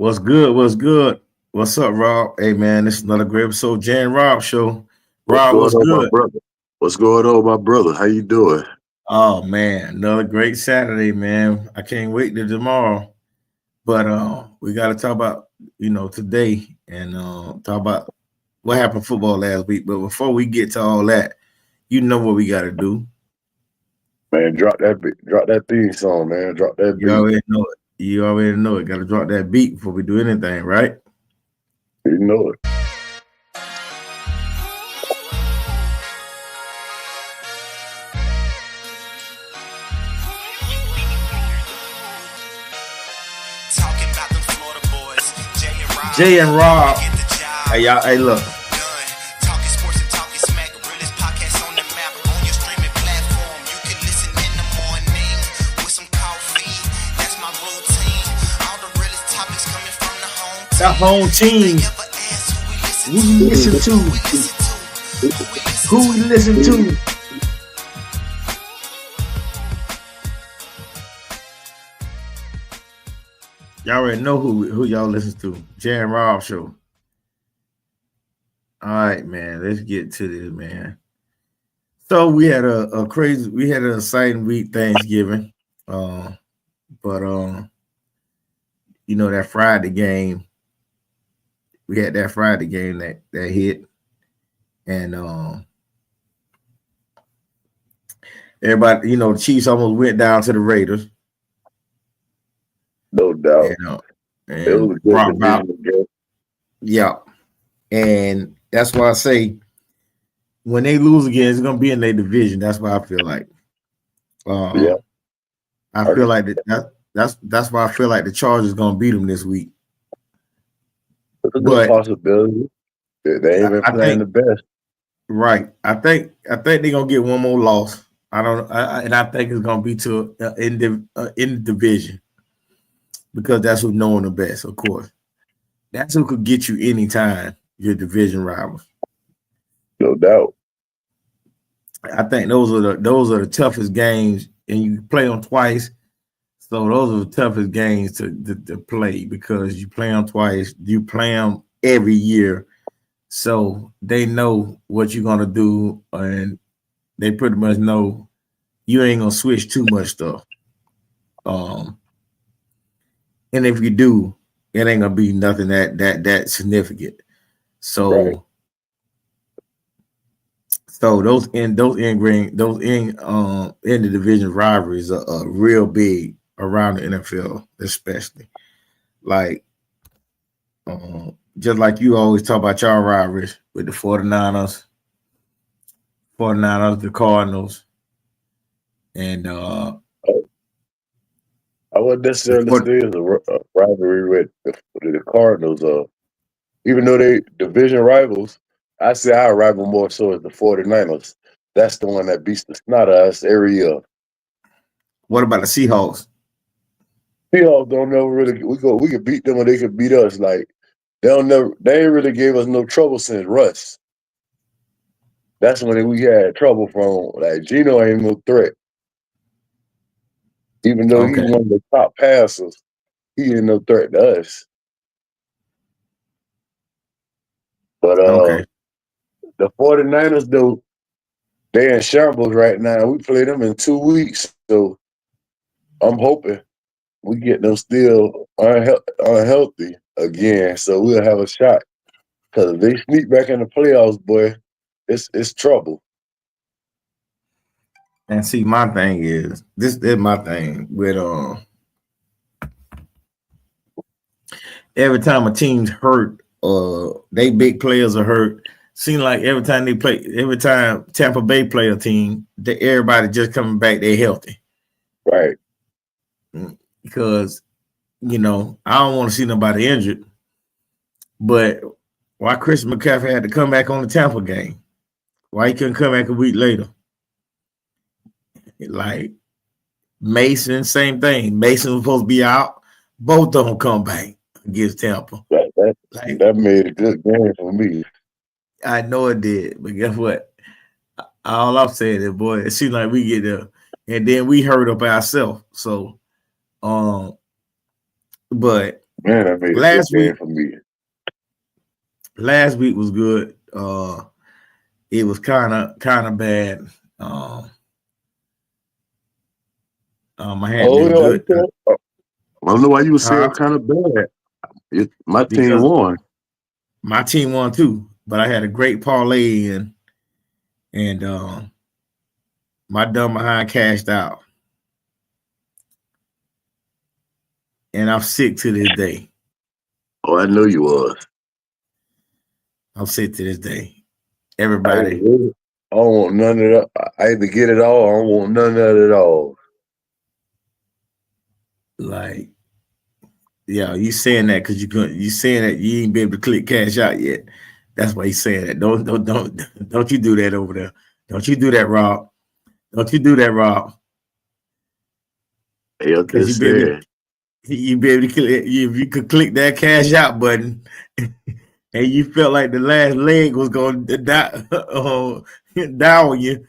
What's good? What's good? What's up, Rob? Hey, man, this is another great episode, Jay and Rob Show. What's Rob, going what's on, my good? brother? What's going on, my brother? How you doing? Oh, man, another great Saturday, man. I can't wait till tomorrow. But we got to talk about, today and talk about what happened football last week. But before we get to all that, you know what we got to do. Man, drop that theme song, man. Drop that You beat. already know it. You already know it. Got to drop that beat before we do anything, right? You know it. Talking about them Florida boys, Jay and Rob. Hey, y'all. Hey, look. Talking sports and talking smack. Realest podcast on the map. On your streaming platform, you can listen in the morning with some coffee. That's my routine. All the realest topics coming from the home. The home team. Never ask Who we listen to? Who we listen to? Y'all already know who y'all listen to. Jay and Rob Show. All right, man. Let's get to this, man. So we had an exciting week, Thanksgiving. But that Friday game. We had that Friday game that hit. And everybody, the Chiefs almost went down to the Raiders. No doubt. It was a good division game. Yeah. And that's why I say when they lose again, it's gonna be in their division. That's why I feel like. Yeah. I feel like that's why I feel like the Chargers gonna beat them this week. It's a good possibility. They ain't been playing the best. Right. I think they're gonna get one more loss. I think it's gonna be to in the division because that's who knowing the best, of course. That's who could get you anytime, your division rivals. No doubt. I think those are the toughest games, and you play them twice. So those are the toughest games to play because you play them twice. You play them every year, so they know what you're gonna do, and they pretty much know you ain't gonna switch too much stuff. And if you do, it ain't gonna be nothing that significant. So. Right. So those in the division rivalries are real big around the NFL, especially like just like you always talk about your rivalries with the 49ers, the Cardinals, and I wouldn't necessarily say it's a rivalry with the Cardinals. Even though they division rivals, I say our rival more so is the 49ers. That's the one that beats the snot out of us every year. What about the Seahawks? Seahawks don't never really we could beat them or they could beat us. Like they ain't really gave us no trouble since Russ. That's when we had trouble from. Like Geno ain't no threat. Even though he's one of the top passers, he ain't no threat to us. But the 49ers, though, they're in shambles right now. We play them in 2 weeks, so I'm hoping we get them still unhealthy again, so we'll have a shot. Because if they sneak back in the playoffs, boy, it's trouble. And see, my thing is this is my thing with every time a team's hurt, they big players are hurt. Seems like every time Tampa Bay play a team, everybody just coming back, they healthy. Right. Because, I don't want to see nobody injured. But why Christian McCaffrey had to come back on the Tampa game? Why he couldn't come back a week later? Like Mason, same thing. Mason was supposed to be out. Both of them come back against Tampa. That made a good game for me. I know it did, but guess what? All I'm saying is, boy, it seems like we get there, and then we hurt up ourselves. So, but Man, I made a good game for me. Last week was good. It was kind of bad. I had good. I don't know why you were saying kind of bad. My team won. My team won too, but I had a great parlay in, and my dumb behind cashed out, and I'm sick to this day. Oh, I know you was. I'm sick to this day. Everybody. I don't want none of that. I either get it all or I don't want none of it all. Like, yeah, you saying that because you saying that you ain't been able to click cash out yet. That's why he's saying that. Don't you do that over there. Don't you do that, Rob. Don't you do that, Rob. Because you be able to click, if you could click that cash out button and you felt like the last leg was going to die on you,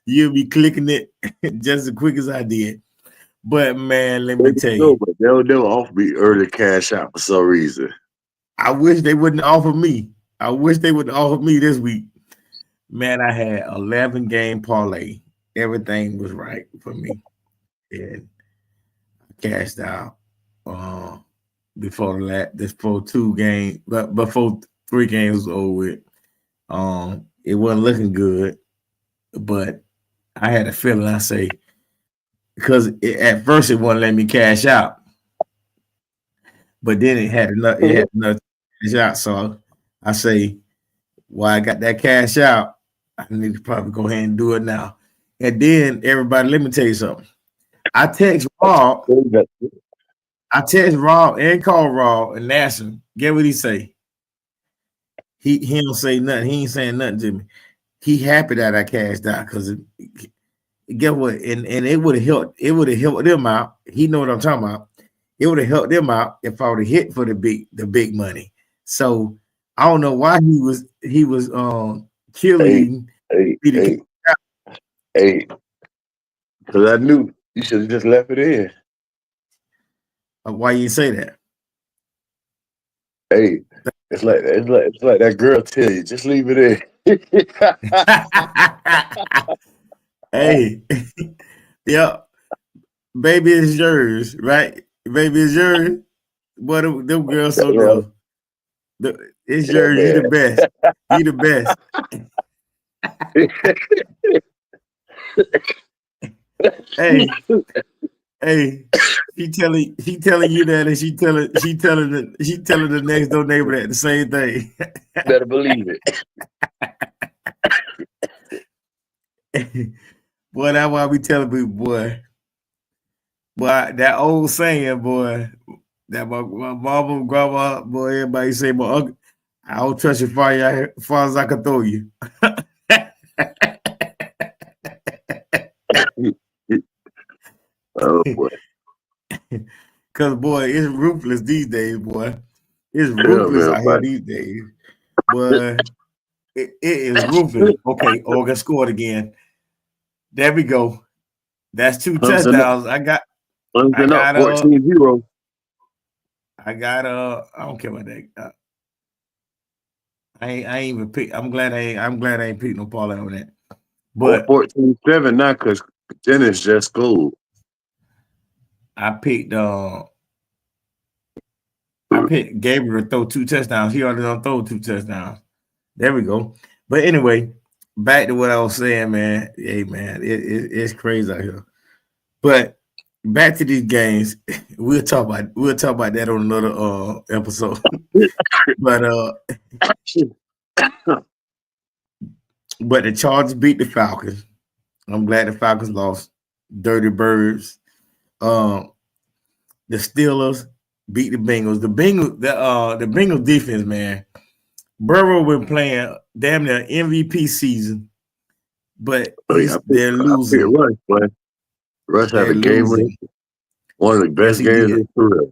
you'll be clicking it just as quick as I did. But man, let me tell you, but they'll offer me early cash out for some reason. I wish they wouldn't offer me. I wish they would offer me this week. Man, I had 11 game parlay. Everything was right for me, and I cashed out before 2 games, but before 3 games was over with. It wasn't looking good, but I had a feeling. I say, because at first it wouldn't let me cash out, but then it had another cash out. So I say, well, I got that cash out. I need to probably go ahead and do it now. And then everybody, let me tell you something. I text Rob and call Rob and ask him. Get what he say? He don't say nothing. He ain't saying nothing to me. He happy that I cashed out because get what? And it would have helped. It would have helped them out. He know what I'm talking about. It would have helped them out if I would have hit for the big money. So I don't know why he was killing. Hey, because I knew you should have just left it in. Why you say that? Hey, it's like that girl tell you, just leave it in. Hey, yeah, baby, it's yours, right? Baby, it's yours. Boy, them girls so dumb. It's yours. Man. You the best. You the best. Hey, she telling you that, and she telling the next door neighbor that the same thing. Better believe it. Boy, that's why we telling people, boy, that old saying, boy, that my mama, grandma, boy, everybody say, my uncle, I don't trust you as far as I can throw you. Oh boy. Cause boy, it's ruthless these days, boy. It's ruthless out here these days. Boy, it is ruthless. Okay, Oregon scored again. There we go. That's 2 touchdowns. I got 14-0. I don't care about that. I ain't even pick. I'm glad I ain't picked no parlay on that. But 14-7 now because Dennis just scored. I picked Gabriel to throw 2 touchdowns. He already done throw 2 touchdowns. There we go. But anyway, back to what I was saying, man. Hey, man, it's crazy out here. But back to these games. We'll talk about that on another episode. But the Chargers beat the Falcons. I'm glad the Falcons lost. Dirty Birds. The Steelers beat the Bengals. The Bengals defense, man. Burrow been playing damn near MVP season, but they're losing. Russ had a game winning, one of the best games in his career.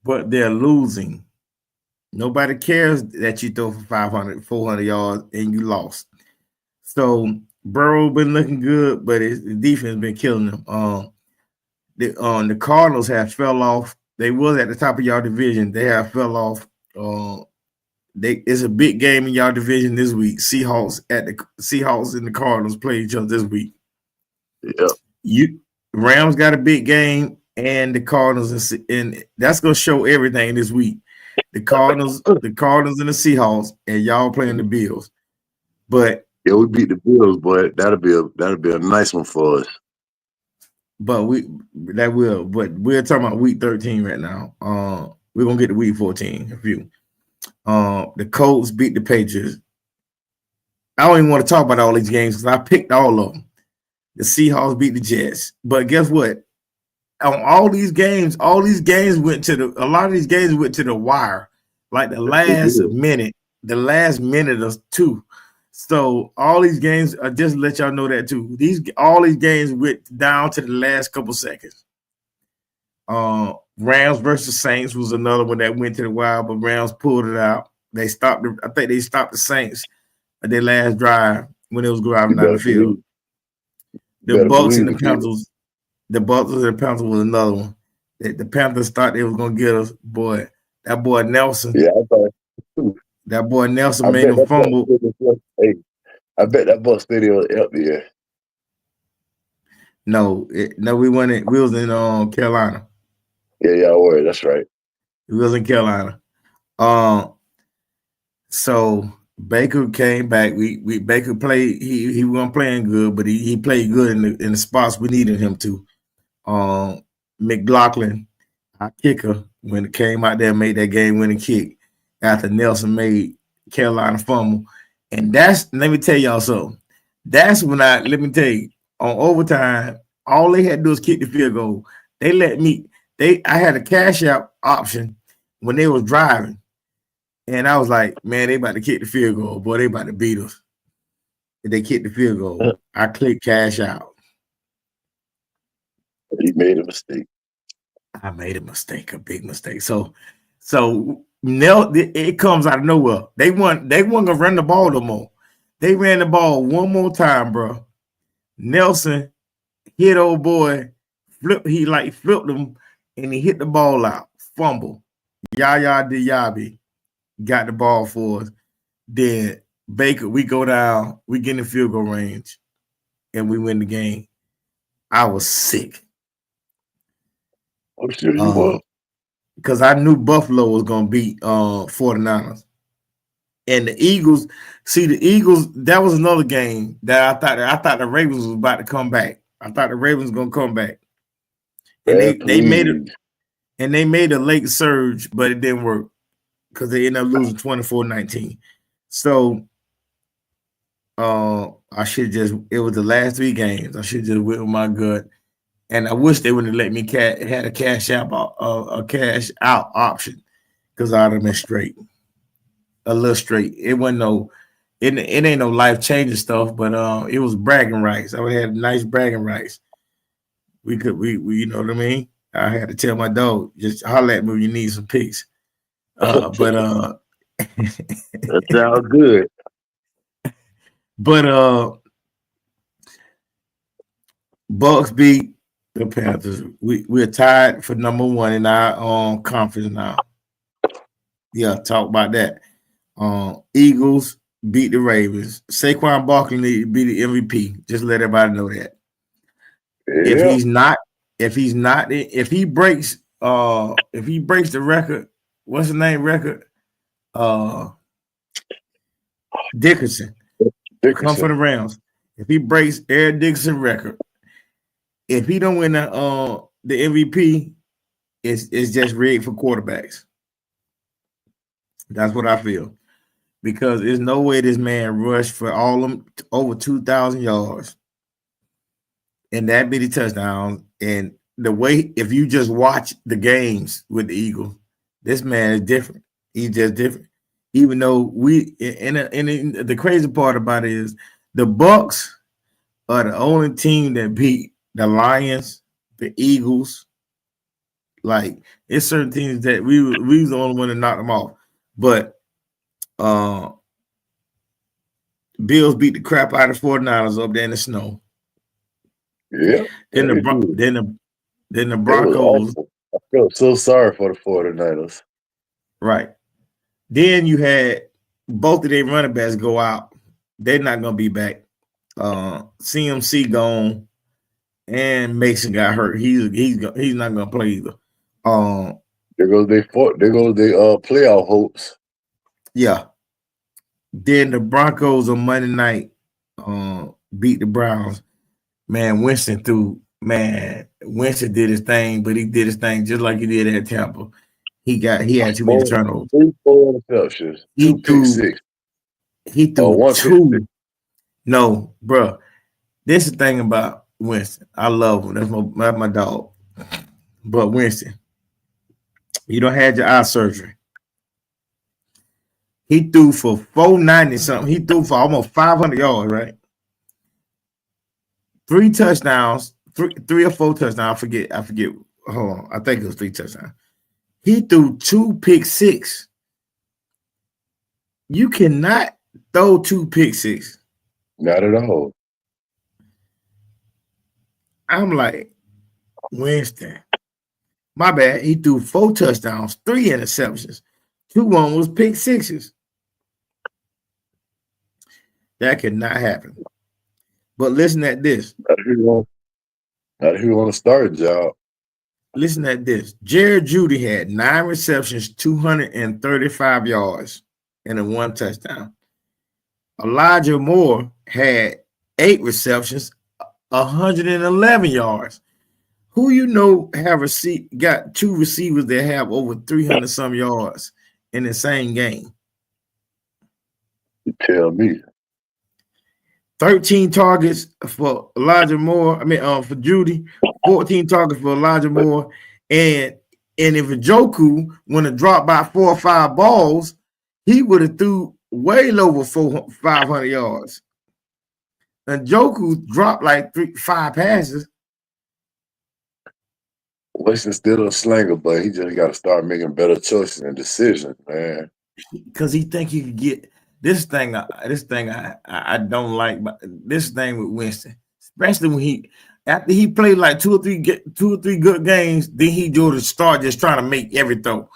But they're losing. Nobody cares that you throw for 500, 400 yards and you lost. So Burrow been looking good, but the defense been killing them. The Cardinals have fell off They was at the top of y'all division. They have fell off. It's a big game in y'all division this week. Seahawks and the Cardinals play each other this week. Yeah. Rams got a big game, and the Cardinals, and that's gonna show everything this week. The Cardinals and the Seahawks, and y'all playing the Bills. But yeah, we beat the Bills, but that'll be a nice one for us. But we're talking about week 13 right now. We're gonna get to week 14 in a few. The Colts beat the Patriots. I don't even want to talk about all these games because I picked all of them. The Seahawks beat the Jets. But guess what? On all these games went to a lot of these games went to the wire, like the last minute or two. So all these games, just to let y'all know that too. All these games went down to the last couple seconds. Rams versus Saints was another one that went to the wire, but Rams pulled it out. I think they stopped the Saints at their last drive when it was driving down the field. The Bucks and the Panthers. The Bucks and the Panthers was another one. The Panthers thought they was gonna get us. Boy, that boy Nelson. Yeah, I thought too. That boy Nelson made him fumble. Hey, I bet that Bucks Stadium was empty. Yeah. No, we went. We was in Carolina. Yeah, y'all were. That's right. We was in Carolina. So Baker came back. Baker played. He wasn't playing good, but he played good in the spots we needed him to. McLaughlin, our kicker, when it came out there, made that game-winning kick after Nelson made Carolina fumble. And let me tell y'all something. That's when let me tell you, on overtime, all they had to do was kick the field goal. I had a cash out option when they was driving. And I was like, man, they about to kick the field goal. Boy, they about to beat us. If they kick the field goal, I clicked cash out. He made a mistake. I made a mistake, a big mistake. So it comes out of nowhere. They weren't gonna run the ball no more. They ran the ball one more time, bro. Nelson hit old boy, flipped him, and he hit the ball out. Fumble. Yaya Diaby got the ball for us. Then Baker, we go down, we get in the field goal range, and we win the game. I was sick. I'm sure you were. Because I knew Buffalo was going to beat 49ers. And the Eagles, that was another game that I thought the Ravens was about to come back. I thought the Ravens were going to come back. And they made a late surge, but it didn't work because they ended up losing 24-19. So it was the last three games. I should just went with my gut. And I wish they would have let me had a cash out option because I'd have been straight, a little straight. It wasn't it ain't no life changing stuff, but it was bragging rights. I would have had nice bragging rights. We you know what I mean. I had to tell my dog just holler at me when you need some picks. But that sounds good. But Bucks beat the Panthers. We're tied for number one in our conference now. Yeah, talk about that. Eagles beat the Ravens. Saquon Barkley beat the MVP. Just let everybody know that. Yeah. If he breaks the record, what's the name record? Dickerson. Come for the Rams. If he breaks Eric Dickerson record, if he don't win the MVP, it's just rigged for quarterbacks. That's what I feel. Because there's no way this man rushed for all them over 2,000 yards and that many touchdowns. And the way, if you just watch the games with the Eagles, this man is different. He's just different. Even though the crazy part about it is the Bucks are the only team that beat the Lions, the Eagles. Like, it's certain teams that we was the only one that knocked them off. But Bills beat the crap out of 49ers up there in the snow. Yeah. Then the Broncos. felt so sorry for the 49ers. Right. Then you had both of their running backs go out. They're not gonna be back. CMC gone, and Mason got hurt. He's not gonna play either. There goes they playoff hopes. Yeah. Then the Broncos on Monday night beat the Browns. Man, Winston did his thing, but he did his thing just like he did at Tampa. He had too many turnovers. 4 interceptions, 2 pick six. He threw one 2. No, bro. This is the thing about Winston. I love him. That's my dog. But Winston, you don't have your eye surgery. He threw for 490 something. He threw for almost 500 yards, right? 3 touchdowns, 3 or 4 touchdowns. I forget. Hold on. I think it was 3 touchdowns. He threw 2 pick six. You cannot throw 2 pick six. Not at all. I'm like, Winston. My bad. He threw 4 touchdowns, 3 interceptions. 2 was pick sixes. That could not happen. But listen at this. Not if you want to start a job. Listen at this. Jared Judy had 9 receptions, 235 yards, and 1 touchdown. Elijah Moore had 8 receptions, 111 yards. Who got 2 receivers that have over 300 some yards in the same game? You tell me. 13 targets for Elijah Moore. For Judy, 14 targets for Elijah Moore. And if Njoku would have dropped by 4 or 5 balls, he would have threw way over 500 yards. Njoku dropped like 5 passes. Winston's still a slinger, but he just got to start making better choices and decisions, man. Because he think he could get this thing. I don't like, but this thing with Winston, especially when after he played like 2 or 3 good games, then he do to start just trying to make every throw,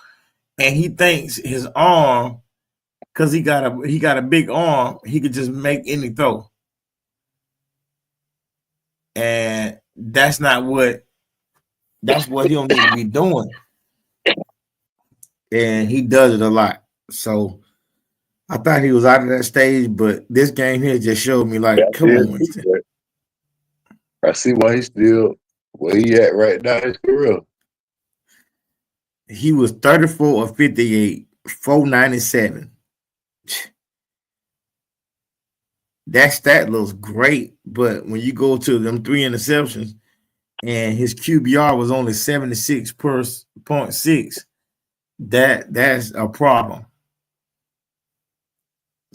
and he thinks his arm, because he got a big arm, he could just make any throw, and that's what he don't need to be doing, and he does it a lot. So I thought he was out of that stage, but this game here just showed me, like, come on, Winston. I see why he's still where he at right now in his career. He was 34 of 58, 497. That stat looks great, but when you go to them 3 interceptions and his QBR was only 76.6, that's a problem.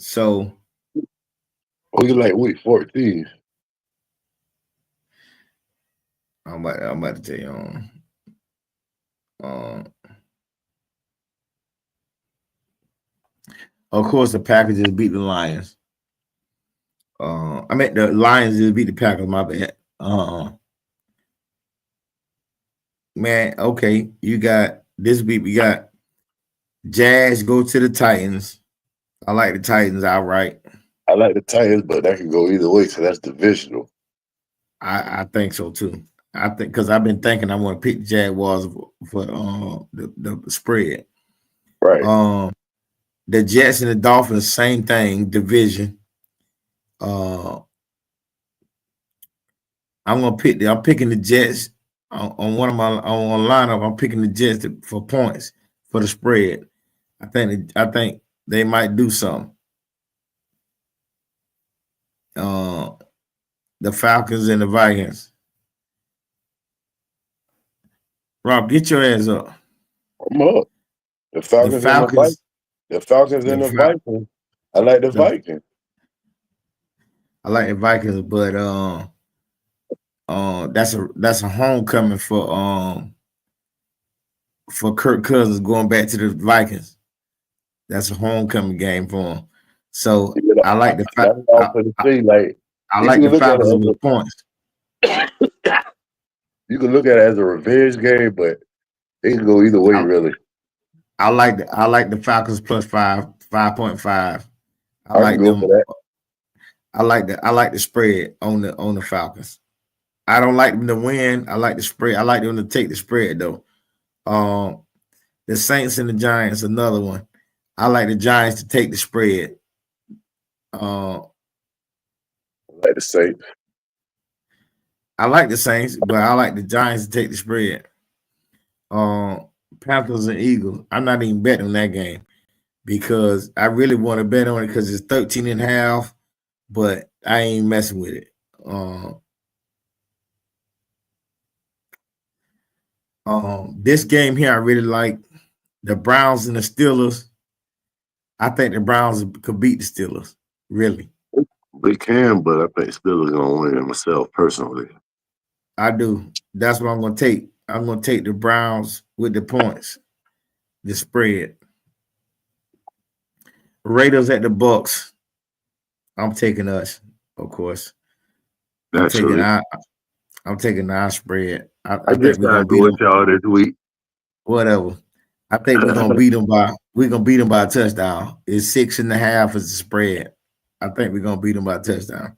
So, you like week 14? I'm about to tell you. Of course, the Packers just beat the Lions. The Lions just beat the Packers. My bad. Man, okay. You got this week. We got Jazz go to the Titans. I like the Titans outright. I like the Titans, but that can go either way, so that's divisional. I think so too. I think because I've been thinking I want to pick Jaguars for the spread. Right. The Jets and the Dolphins, same thing, division. I'm picking the Jets on one of my lineup. I'm picking the Jets for points for the spread. I think they might do something. The Falcons and the Vikings. Rob, get your ass up. I'm up. The Falcons and the Vikings. I like the Vikings. I like the Vikings, but that's a homecoming for Kirk Cousins going back to the Vikings. That's a homecoming game for him. So I like the Falcons. I like the Falcons with points. You can look at it as a revenge game, but It can go either way, really. I like the Falcons plus 5.5. I I like can go them. for that. I like the spread on the Falcons. I don't like them to win. I like the spread. I like them to take the spread though. The Saints and the Giants, another one. I like the Giants to take the spread. I like the Saints. I like the Saints, but I like the Giants to take the spread. Panthers and Eagles. I'm not even betting on that game because I really want to bet on it because it's 13.5, but I ain't messing with it. This game here, I really like the Browns and the Steelers. I think the Browns could beat the Steelers, really. They can, but I think Steelers gonna win myself personally. I do. That's what I'm gonna take. I'm gonna take the Browns with the points, the spread. Raiders at the Bucks. I'm taking us, of course. I'm taking our spread. I think we're gonna beat them. Y'all this week. Whatever. I think we're gonna beat them by a touchdown. It's 6.5 as the spread. I think we're gonna beat them by a touchdown.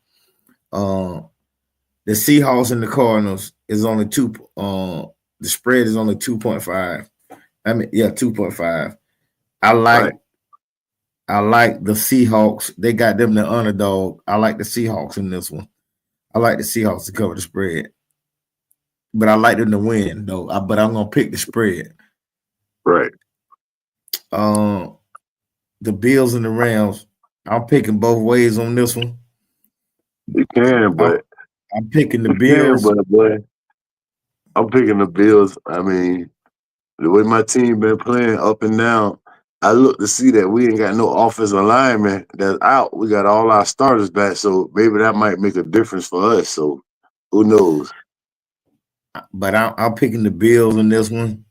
The Seahawks and the Cardinals is only 2. The spread is only 2.5. 2.5. I like the Seahawks. They got them the underdog. I like the Seahawks in this one. I like the Seahawks to cover the spread. But I like them to win, though. But I'm going to pick the spread. Right. The Bills and the Rams, I'm picking both ways on this one. You can, but I'm picking the Bills. I'm picking the Bills. I mean, the way my team been playing up and down, I look to see that we ain't got no offensive lineman that's out. We got all our starters back, so maybe that might make a difference for us. So who knows? But I'm picking the Bills in this one.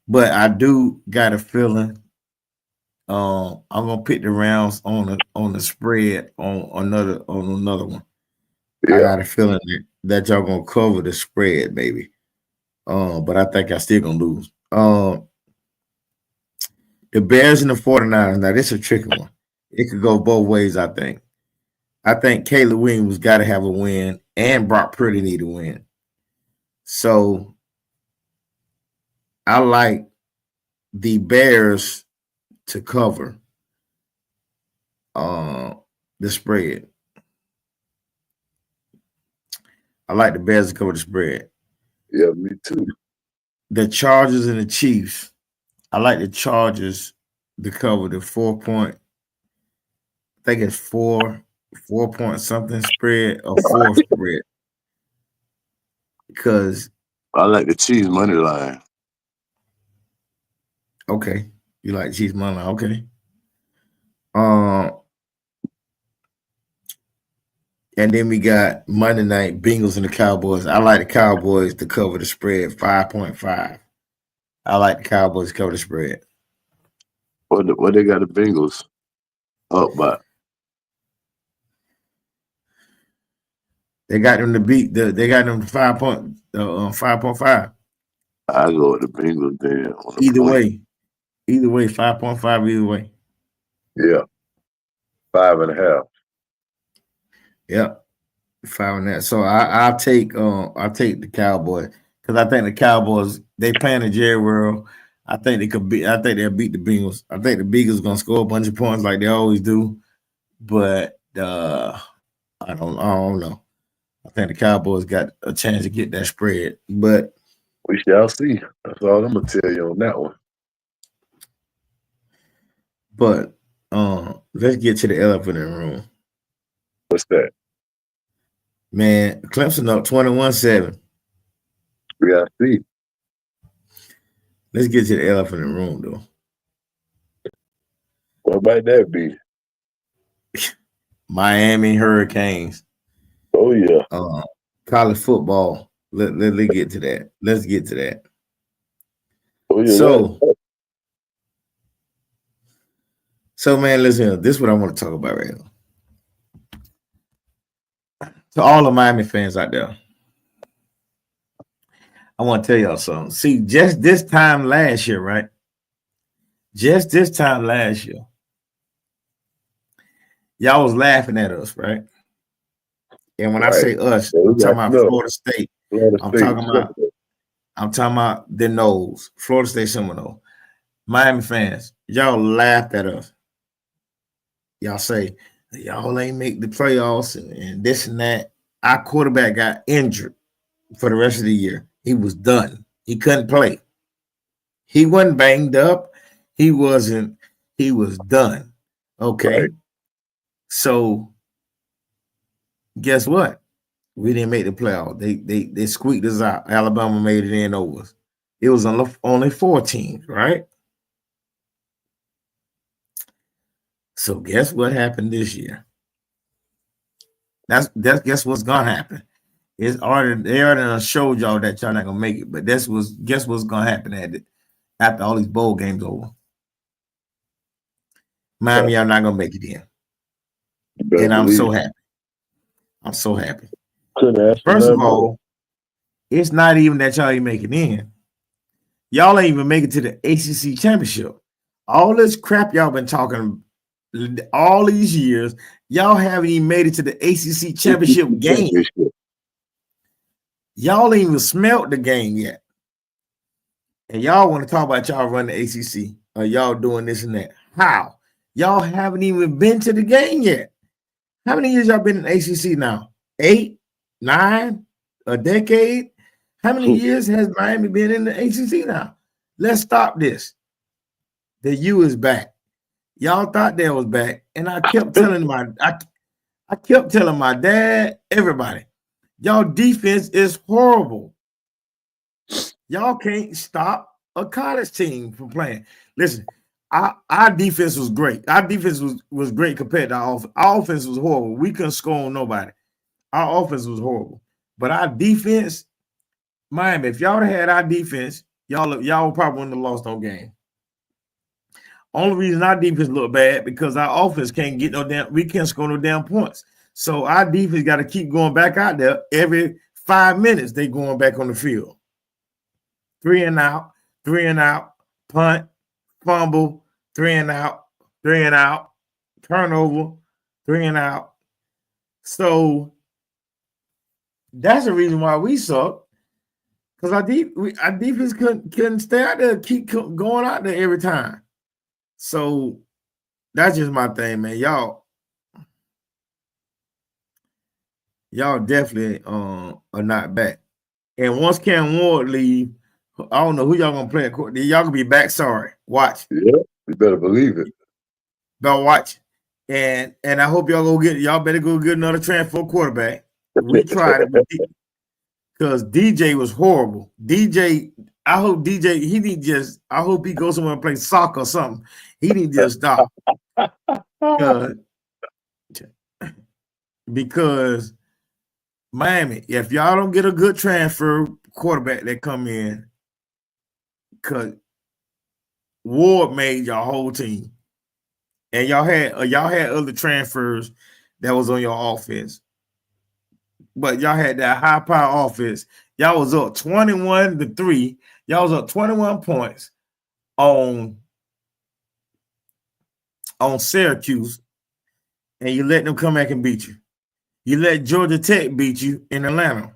But I do got a feeling I'm gonna pick the Rams on the spread on another one. Yeah. I got a feeling that y'all gonna cover the spread, baby. But I think I still gonna lose. The Bears and the 49ers. Now, this is a tricky one. It could go both ways, I think. I think Caleb Williams got to have a win, and Brock Purdy need a win. So, I like the Bears to cover the spread. I like the Bears to cover the spread. Yeah, me too. The Chargers and the Chiefs. I like the Chargers to cover the 4 point. I think it's 4 point something spread or 4 spread. Because I like the Chiefs money line. Okay. You like Chiefs money line, okay. And then we got Monday night Bengals and the Cowboys. I like the Cowboys to cover the spread 5.5. I like the Cowboys to cover the spread. What they got the Bengals up by? They got them to beat they got them 5.5. I go with the Bengals then. Either way, 5.5 either way. Yeah. 5.5. Yep. 5.5. So I'll take the Cowboys because I think the Cowboys they playing the Jerry World. I think they'll beat the Bengals. I think the Bengals gonna score a bunch of points like they always do, but I don't know. I think the Cowboys got a chance to get that spread, but we shall see. That's all I'm gonna tell you on that one. But let's get to the elephant in the room. What's that? Man, Clemson up 21-7. We gotta see. Let's get to the elephant in the room, though. What might that be? Miami Hurricanes. Oh yeah. College football. Let's get to that. Let's get to that. Oh yeah. So man, listen. This is what I want to talk about right now. To all the Miami fans out there, I want to tell y'all something. See, just this time last year, right? Just this time last year, y'all was laughing at us, right? And when I say us, I'm talking about Florida State. I'm talking about the Noles, Florida State Seminoles, Miami fans. Y'all laughed at us. Y'all say y'all ain't make the playoffs and this and that. Our quarterback got injured for the rest of the year. He was done. He couldn't play. He wasn't banged up. He was done. Okay. Right. So guess what? We didn't make the playoffs. They squeaked us out. Alabama made it in over us. It was only 4 teams, right? So guess what happened this year? That's guess what's gonna happen. They already showed y'all that y'all not gonna make it, but guess what's gonna happen after all these bowl games over. Miami, y'all not gonna make it in. And I'm so happy. I'm so happy. First of all, it's not even that y'all ain't making in. Y'all ain't even make it to the ACC championship. All this crap y'all been talking all these years, y'all haven't even made it to the ACC championship game. Y'all ain't even smelt the game yet. And y'all want to talk about y'all running the ACC or y'all doing this and that. How? Y'all haven't even been to the game yet. How many years y'all been in the ACC now? 8, 9, a decade? How many years has Miami been in the ACC now? Let's stop this. The U is back. Y'all thought that was back, and I kept telling my dad, everybody, y'all defense is horrible. Y'all can't stop a college team from playing. Listen, our defense was great. Our defense was great compared to our offense. Our offense was horrible. We couldn't score on nobody. Our offense was horrible, but our defense, Miami, if y'all had our defense, y'all probably wouldn't have lost no game. Only reason our defense look bad because our offense can't get we can't score no damn points. So our defense got to keep going back out there every 5 minutes. They going back on the field. 3 and out, punt, fumble, 3 and out, turnover, 3 and out. So that's the reason why we suck. Because our defense couldn't stay out there, keep going out there every time. So that's just my thing, man. Y'all definitely are not back. And once Cam Ward leave, I don't know who y'all gonna play. Y'all gonna be back. Sorry, watch. Yeah, you better believe it. Better watch. And I hope y'all better go get another transfer quarterback. We tried it because DJ was horrible. I hope I hope he goes somewhere and play soccer or something. He need to just stop. Because Miami, if y'all don't get a good transfer quarterback that come in, because Ward made your whole team. And y'all had other transfers that was on your offense. But y'all had that high power offense. Y'all was up 21-3. Y'all was up 21 points on Syracuse, and you let them come back and beat you. You let Georgia Tech beat you in Atlanta.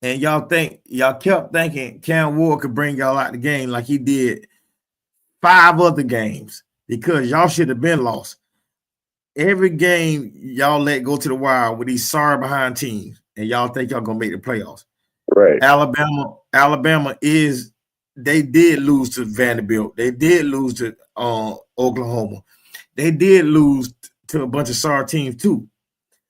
And y'all kept thinking Cam Ward could bring y'all out the game like he did 5 other games because y'all should have been lost. Every game y'all let go to the wire with these sorry behind teams, and y'all think y'all gonna make the playoffs. Right. Alabama they did lose to Vanderbilt. They did lose to Oklahoma. They did lose to a bunch of sorry teams too.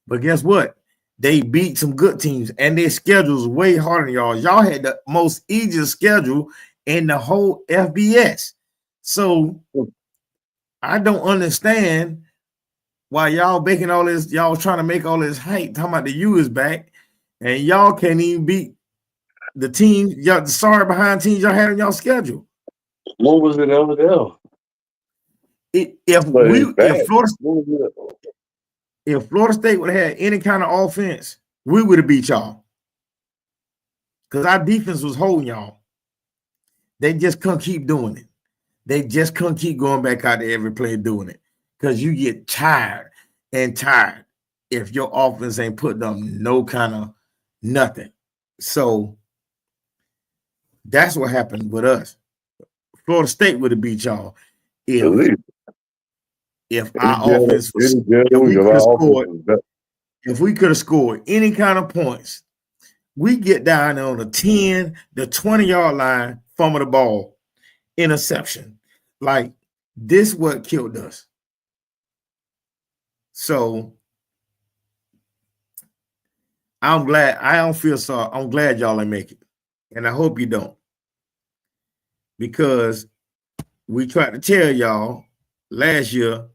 But guess what? They beat some good teams, and their schedule's way harder than y'all. Y'all had the most easiest schedule in the whole FBS. So I don't understand why y'all making all this, y'all trying to make all this hype, talking about the U is back, and y'all can't even beat the team, the sorry behind teams y'all had on y'all schedule. What was it over there? If Florida State would have had any kind of offense, we would have beat y'all. because our defense was holding y'all. They just couldn't keep doing it. They just couldn't keep going back out there every play doing it because you get tired if your offense ain't putting up no kind of nothing. So that's what happened with us. Florida State would have beat y'all if our offense was, if we could have scored any kind of points. We get down on the 10, the 20-yard line, fumble the ball, interception. Like, this what killed us. So I'm glad. I don't feel sorry. I'm glad y'all ain't make it. And I hope you don't. Because we tried to tell y'all last year,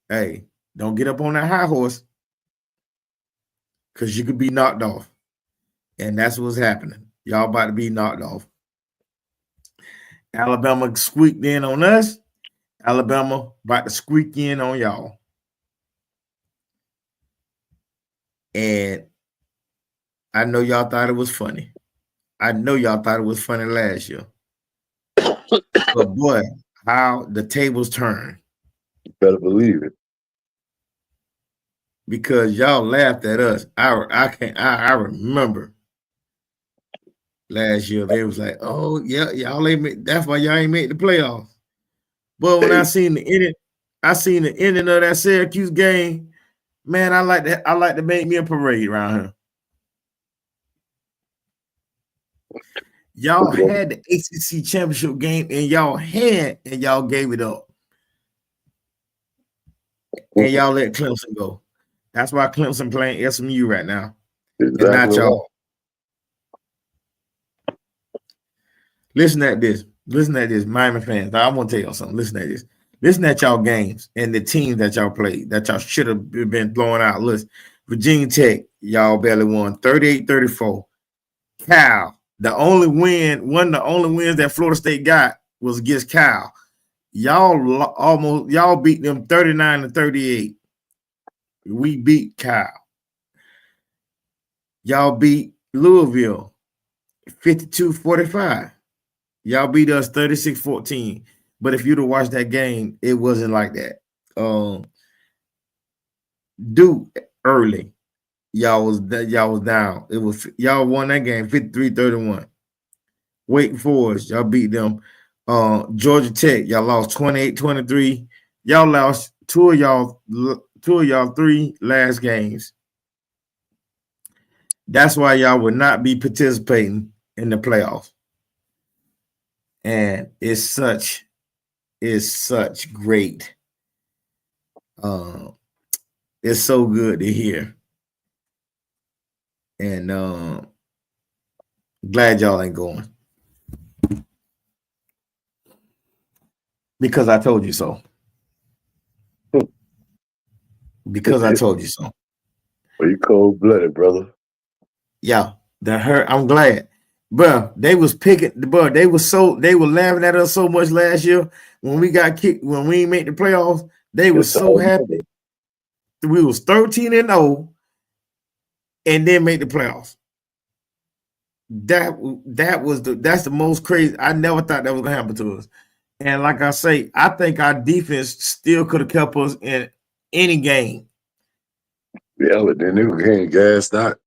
hey, don't get up on that high horse because you could be knocked off. And that's what's happening. Y'all about to be knocked off. Alabama squeaked in on us. Alabama about to squeak in on y'all. And I know y'all thought it was funny. I know y'all thought it was funny last year. But boy, how the tables turn. You better believe it. Because y'all laughed at us. I remember last year they was like, oh yeah, y'all ain't make, that's why y'all ain't made the playoffs. But when I seen the ending of that Syracuse game, man, I like to make me a parade around here. Y'all had the ACC championship game in y'all hand and y'all gave it up. And y'all let Clemson go. That's why Clemson playing SMU right now. Exactly. And not y'all. Listen at this, Miami fans. I want to tell y'all something. Listen at this. Listen at y'all games and the teams that y'all played that y'all should have been blowing out. Listen, Virginia Tech, y'all barely won 38-34. Cal, one of the only wins that Florida State got was against Cal. Y'all beat them 39-38. We beat Cal. Y'all beat Louisville 52-45. Y'all beat us 36-14. But if you'd have watched that game, it wasn't like that. Duke early, y'all was down. It was y'all won that game 53-31. Wake Forest, y'all beat them. Georgia Tech, y'all lost 28-23. Y'all lost two of y'all three last games. That's why y'all would not be participating in the playoffs. And it's such great. It's so good to hear. And glad y'all ain't going. Because I told you so. Because I told you so. Well, you cold-blooded, brother. Yeah, that hurt. I'm glad. Bro, they was picking, bro. They were laughing at us so much last year when we got kicked, when we didn't make the playoffs. They were so happy. We was 13-0 and then make the playoffs. That's the most crazy. I never thought that was gonna happen to us. And like I say, I think our defense still could have kept us in any game. Yeah, but then they were getting gassed out.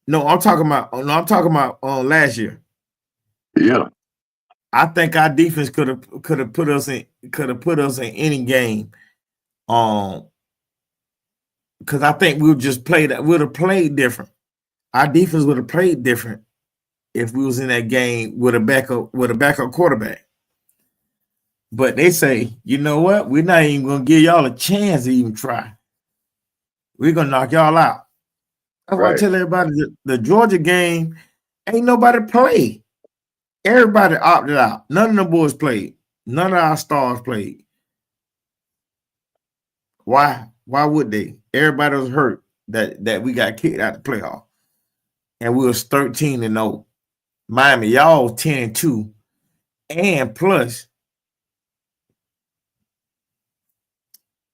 No, I'm talking about last year. Yeah. I think our defense could have put us in any game. Because I think we would have played different. Our defense would have played different if we was in that game with a backup quarterback. But they say, you know what? We're not even gonna give y'all a chance to even try. We're gonna knock y'all out. That's why I tell everybody the Georgia game ain't nobody play. Everybody opted out. None of the boys played. None of our stars played. Why? Why would they? Everybody was hurt that we got kicked out of the playoff. And we was 13-0. Miami, y'all 10-2. And plus,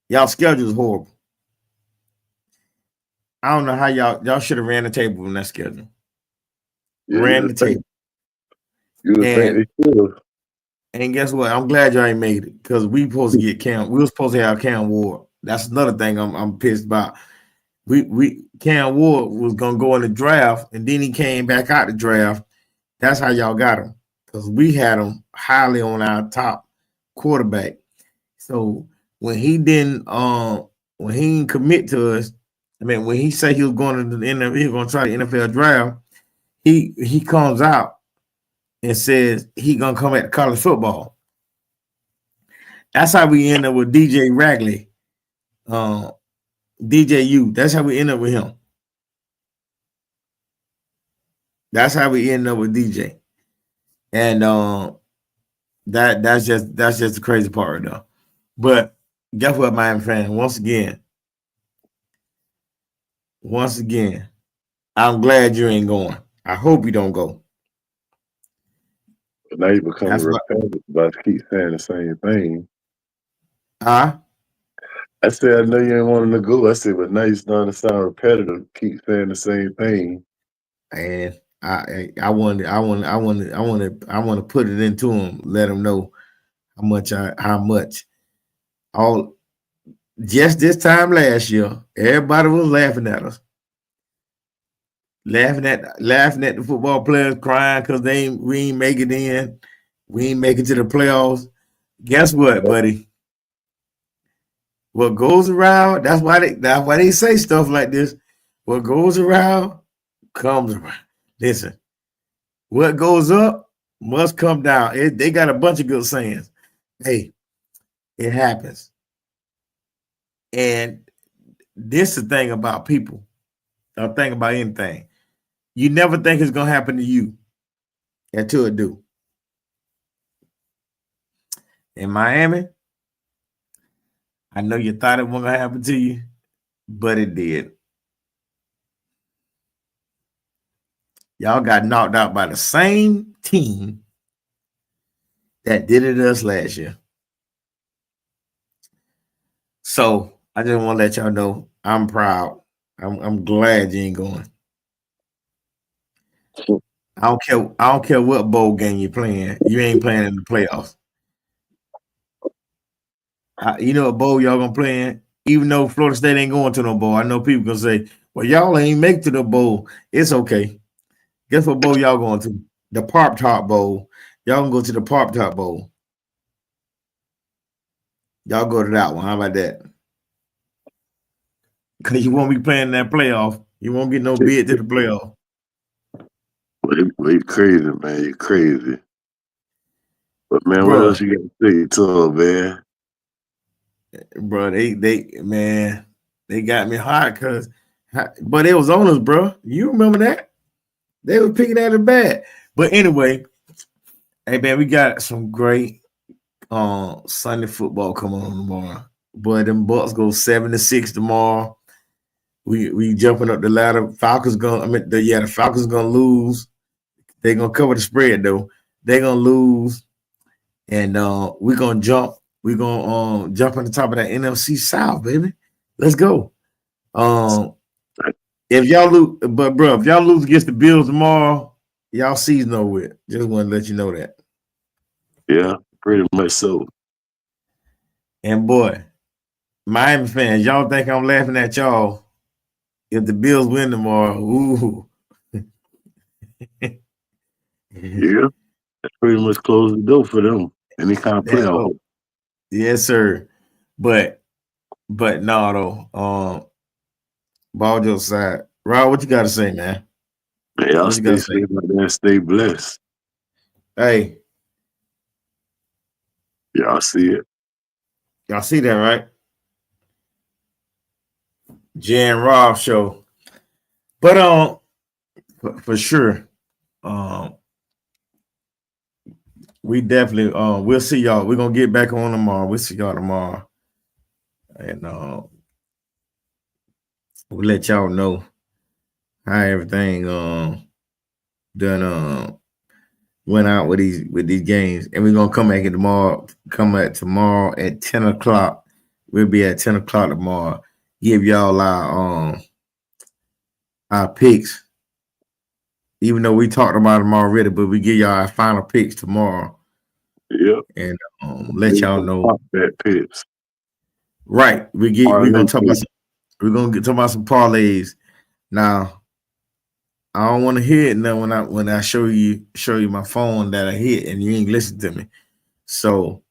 y'all schedule is horrible. I don't know how y'all should have ran the table in that schedule. ran the table. You would think they should. And guess what? I'm glad y'all ain't made it because we supposed to get Cam. We were supposed to have Cam Ward. That's another thing I'm pissed about. We Cam Ward was gonna go in the draft, and then he came back out the draft. That's how y'all got him because we had him highly on our top quarterback. So when he didn't commit to us, I mean, when he said he was going to the NFL, he was going to try the NFL draft, he comes out and says he gonna come at college football. That's how we end up with DJ Ragley, DJU. That's how we end up with him. That's how we end up with DJ, and that's just the crazy part right now. But guess what, Miami fan? Once again, I'm glad you ain't going. I hope you don't go. But now you become repetitive by keep saying the same thing. Huh? I said I know you ain't wanting to go. I said, but now you're starting to sound repetitive. Keep saying the same thing. And I want to put it into him. Let him know how much. All just this time last year, everybody was laughing at us. Laughing at the football players, crying because we ain't make it in. We ain't make it to the playoffs. Guess what, buddy? What goes around, that's why they say stuff like this. What goes around comes around. Listen, what goes up must come down. They got a bunch of good sayings. Hey, it happens. And this is the thing about people. Don't think about anything. You never think it's gonna happen to you until it do. In Miami, I know you thought it wasn't gonna happen to you, but it did. Y'all got knocked out by the same team that did it to us last year. So I just want to let y'all know I'm proud. I'm glad you ain't going. I don't care what bowl game you're playing. You ain't playing in the playoffs. You know what bowl y'all gonna play in? Even though Florida State ain't going to no bowl, I know people gonna say, "Well, y'all ain't make it to the bowl." It's okay. Guess what bowl y'all going to? The Pop Top Bowl. Y'all can go to the Pop Top Bowl. Y'all go to that one. How about that? Because you won't be playing that playoff. You won't get no bid to the playoff. Well, you crazy, man. You crazy. But man, what else you got to say to them, man? Bro, they got me hot but it was on us, bro. You remember that? They were picking at the bat. But anyway, hey man, we got some great Sunday football coming on tomorrow. But them Bucks go 7-6 tomorrow. We jumping up the ladder. The Falcons gonna lose. They're gonna cover the spread though. They're gonna lose, and we're gonna jump. We're gonna jump on the top of that NFC South, baby. Let's go. If y'all lose, but bro, if y'all lose against the Bills tomorrow, y'all season over with. Just want to let you know that. Yeah, pretty much so. And boy, Miami fans, y'all think I'm laughing at y'all if the Bills win tomorrow? Ooh. Yeah, that pretty much closed the door for them. Any kind of playoff. Yes, sir. But no, though. Ball jokes aside. Rob, what you got to say, man? Man, y'all stay safe out there and stay blessed. Hey. Y'all see it. Y'all see that, right? Jay and Rob show. But for sure, we definitely we'll see y'all. We're gonna get back on tomorrow. We'll see y'all tomorrow. And we'll let y'all know how everything done went out with these games. And we're gonna come back in tomorrow. Come back tomorrow at 10 o'clock. We'll be at 10 o'clock tomorrow. Give y'all our picks even though we talked about them already, but we give y'all our final picks tomorrow. Yep. And let y'all know. That picks. Right. We're gonna talk about some parlays. Now, I don't want to hear it now when I show you my phone that I hit and you ain't listen to me. So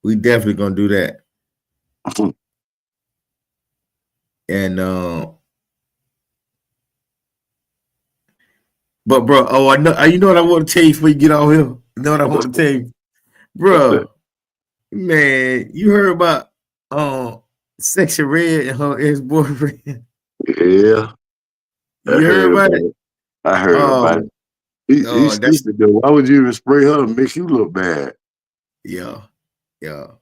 we definitely gonna do that. And but bro, I know you know what I want to tell you before you get out here. You know what I want to tell you, bro. Man, you heard about Sexy Red and her ex-boyfriend? Yeah. You heard about it? I heard about it. He's stupid though. Why would you even spray her and make you look bad? Yeah. You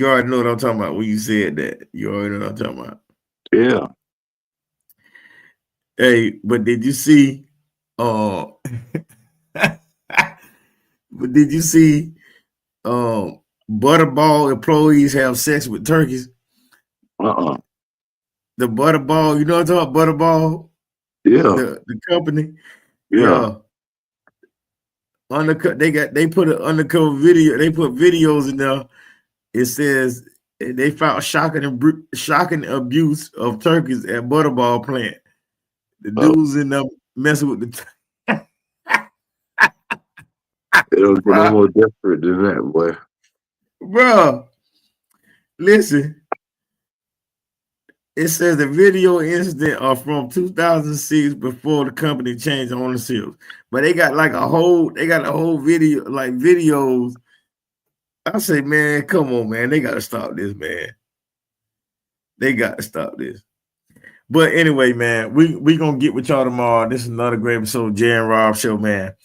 already know what I'm talking about when you said that. You already know what I'm talking about. Yeah. Hey, but did you see but did you see Butterball employees have sex with turkeys? The Butterball, you know what I'm talking about? Butterball? Yeah. The company. Yeah. They put an undercover video, they put videos in there. It says they found shocking abuse of turkeys at Butterball plant. The dudes in there messing with the It don't get no more desperate than that, boy. Bro, listen. It says the video incident are from 2006 before the company changed ownership. But they got a whole video, like videos. I say, man, come on, man. They gotta stop this, man. They got to stop this. But anyway, man, we gonna get with y'all tomorrow. This is another great episode of Jay and Rob Show, man.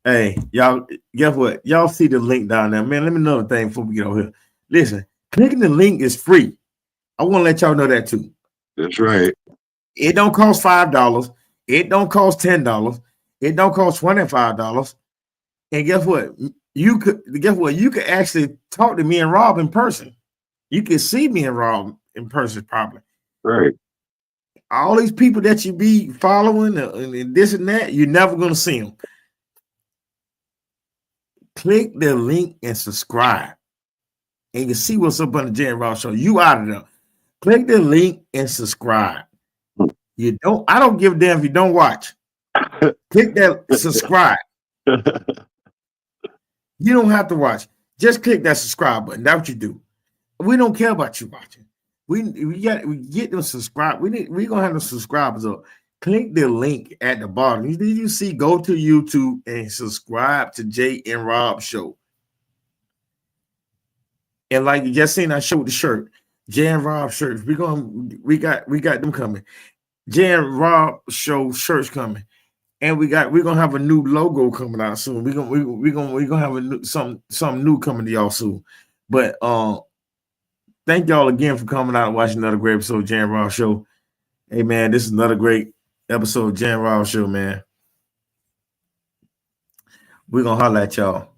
Hey, y'all, guess what? Y'all see the link down there, man. Let me know the thing before we get over here. Listen, clicking the link is free. I want to let y'all know that too. That's right. It don't cost $5. It don't cost $10. It don't cost $25. And guess what? You could actually talk to me and Rob in person. You can see me and Rob in person, probably. Right. All these people that you be following and this and that, you're never gonna see them. Click the link and subscribe, and you see what's up on the Jay and Rob Show. You out of there. Click the link and subscribe. I don't give a damn if you don't watch. Click that subscribe. You don't have to watch. Just click that subscribe button. That's what you do. We don't care about you watching. We get them subscribe. We're gonna have the subscribers up. Click the link at the bottom. You see, go to YouTube and subscribe to Jay and Rob Show. And like you just seen, I showed the shirt. Jay and Rob shirts. We got them coming. Jay and Rob Show shirts coming, and we're gonna have a new logo coming out soon. We're gonna have something new coming to y'all soon. But thank y'all again for coming out and watching another great episode of Jay and Rob Show. Hey man, this is another great episode of Jay and Rob Show, man. We're gonna holler at y'all.